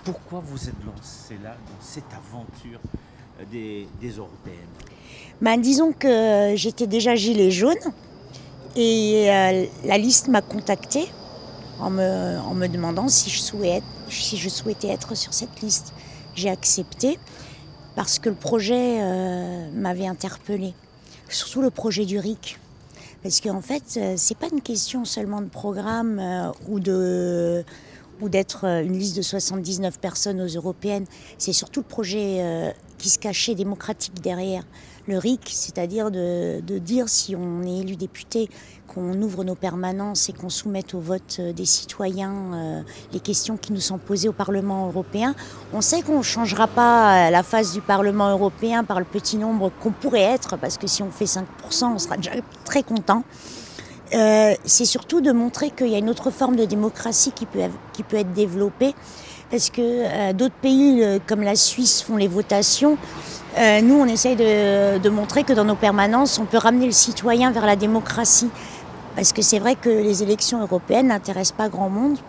Pourquoi vous êtes lancé là dans cette aventure des Européennes? Ben, disons que j'étais déjà gilet jaune et la liste m'a contactée en me demandant si je souhaitais être sur cette liste. J'ai accepté parce que le projet m'avait interpellée, surtout le projet du RIC. Parce qu'en fait, c'est pas une question seulement de programme ou d'être une liste de 79 personnes aux européennes. C'est surtout le projet qui se cachait démocratique derrière. Le RIC, c'est-à-dire de dire si on est élu député, qu'on ouvre nos permanences et qu'on soumette au vote des citoyens les questions qui nous sont posées au Parlement européen. On sait qu'on ne changera pas la face du Parlement européen par le petit nombre qu'on pourrait être, parce que si on fait 5%, on sera déjà très content. C'est surtout de montrer qu'il y a une autre forme de démocratie qui peut être développée, parce que d'autres pays comme la Suisse font les votations. Nous, on essaye de montrer que dans nos permanences, on peut ramener le citoyen vers la démocratie. Parce que c'est vrai que les élections européennes n'intéressent pas grand monde,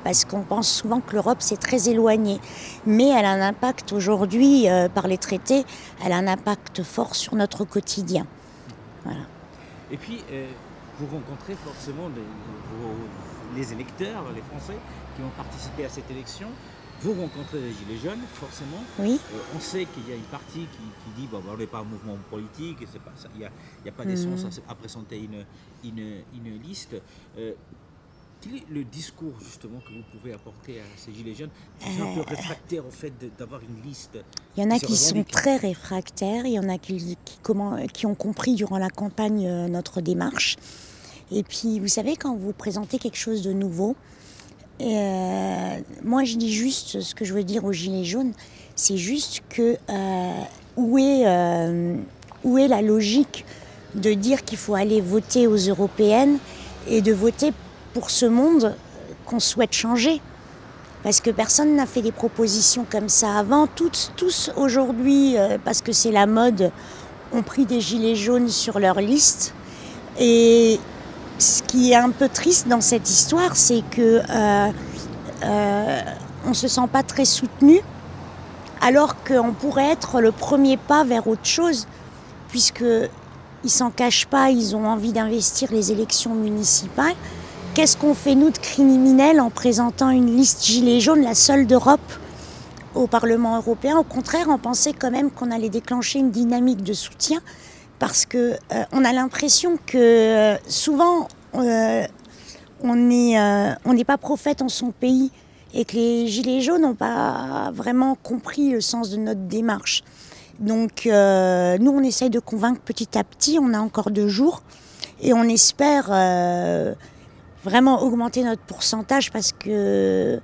parce qu'on pense souvent que l'Europe, c'est très éloigné. Mais elle a un impact aujourd'hui, par les traités, elle a un impact fort sur notre quotidien. Voilà. Et puis, vous rencontrez forcément les électeurs, les Français qui ont participé à cette élection. Vous rencontrez les Gilets jaunes, forcément. Oui. On sait qu'il y a une partie qui dit on n'est pas un mouvement politique, il n'y a pas d'essence à présenter une liste. Quel est le discours justement que vous pouvez apporter à ces Gilets jaunes qui sont un peu réfractaires au fait d'avoir une liste? Il y en a qui sont très réfractaires, il y en a qui ont compris durant la campagne notre démarche. Et puis, vous savez, quand vous présentez quelque chose de nouveau, moi je dis juste ce que je veux dire aux Gilets jaunes, c'est juste que où est la logique de dire qu'il faut aller voter aux européennes et de voter pour ce monde qu'on souhaite changer? Parce que personne n'a fait des propositions comme ça avant. Tous aujourd'hui, parce que c'est la mode, ont pris des Gilets jaunes sur leur liste. Et ce qui est un peu triste dans cette histoire, c'est que on ne se sent pas très soutenu, alors qu'on pourrait être le premier pas vers autre chose, puisqu'ils ne s'en cachent pas, ils ont envie d'investir les élections municipales. Qu'est-ce qu'on fait, nous, de criminels, en présentant une liste gilet jaune, la seule d'Europe, au Parlement européen? Au contraire, on pensait quand même qu'on allait déclencher une dynamique de soutien, parce qu'on a l'impression que souvent, on n'est pas prophète en son pays, et que les Gilets jaunes n'ont pas vraiment compris le sens de notre démarche. Donc, nous, on essaye de convaincre petit à petit, on a encore 2 jours, et on espère vraiment augmenter notre pourcentage, parce que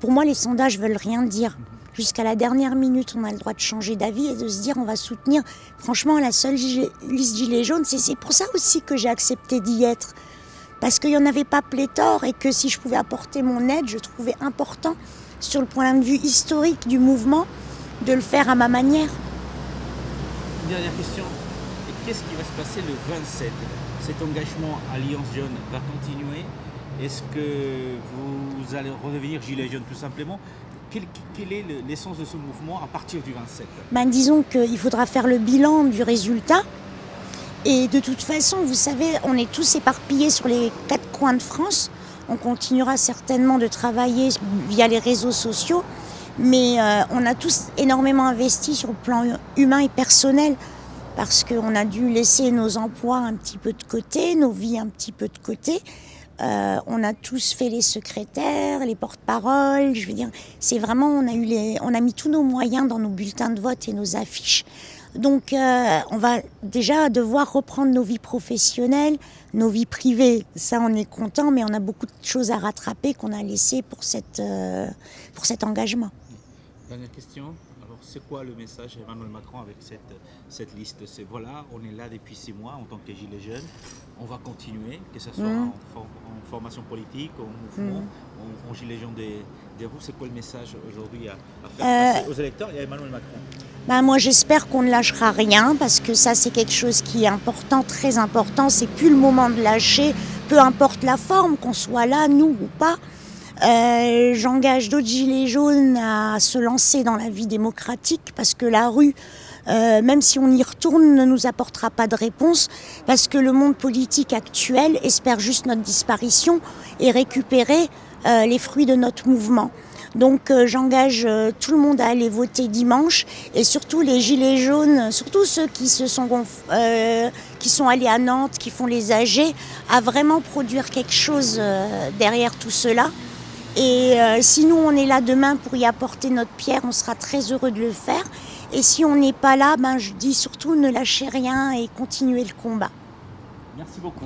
pour moi, les sondages veulent rien dire. Jusqu'à la dernière minute, on a le droit de changer d'avis et de se dire on va soutenir. Franchement, la seule liste Gilets jaunes, c'est pour ça aussi que j'ai accepté d'y être. Parce qu'il n'y en avait pas pléthore, et que si je pouvais apporter mon aide, je trouvais important, sur le point de vue historique du mouvement, de le faire à ma manière. Une dernière question. Et qu'est-ce qui va se passer le 27? Cet engagement Alliance Jaune va continuer? Est-ce que vous allez redevenir Gilets jaunes tout simplement? Quelle est l'essence de ce mouvement à partir du 27? Ben, disons qu'il faudra faire le bilan du résultat. Et de toute façon, vous savez, on est tous éparpillés sur les 4 coins de France. On continuera certainement de travailler via les réseaux sociaux. Mais on a tous énormément investi sur le plan humain et personnel. Parce qu'on a dû laisser nos emplois un petit peu de côté, nos vies un petit peu de côté. On a tous fait les secrétaires, les porte-paroles. Je veux dire, c'est vraiment, on a mis tous nos moyens dans nos bulletins de vote et nos affiches. Donc, on va déjà devoir reprendre nos vies professionnelles, nos vies privées. Ça, on est content, mais on a beaucoup de choses à rattraper qu'on a laissées pour cet engagement. Dernière question. Alors, c'est quoi le message d'Emmanuel Macron avec cette liste? C'est voilà, on est là depuis 6 mois en tant que Gilets jaunes. On va continuer, que ce soit en formation politique, en mouvement, en Gilets jaunes des roues. C'est quoi le message aujourd'hui à faire passer aux électeurs et à Emmanuel Macron? Ben moi, j'espère qu'on ne lâchera rien, parce que ça, c'est quelque chose qui est important, très important. C'est plus le moment de lâcher, peu importe la forme, qu'on soit là, nous ou pas. J'engage d'autres gilets jaunes à se lancer dans la vie démocratique parce que la rue, même si on y retourne, ne nous apportera pas de réponse parce que le monde politique actuel espère juste notre disparition et récupérer les fruits de notre mouvement. Donc j'engage tout le monde à aller voter dimanche et surtout les gilets jaunes, surtout ceux qui sont allés à Nantes, qui font les AG, à vraiment produire quelque chose derrière tout cela. Et si nous on est là demain pour y apporter notre pierre, on sera très heureux de le faire. Et si on n'est pas là, je dis surtout ne lâchez rien et continuez le combat. Merci beaucoup.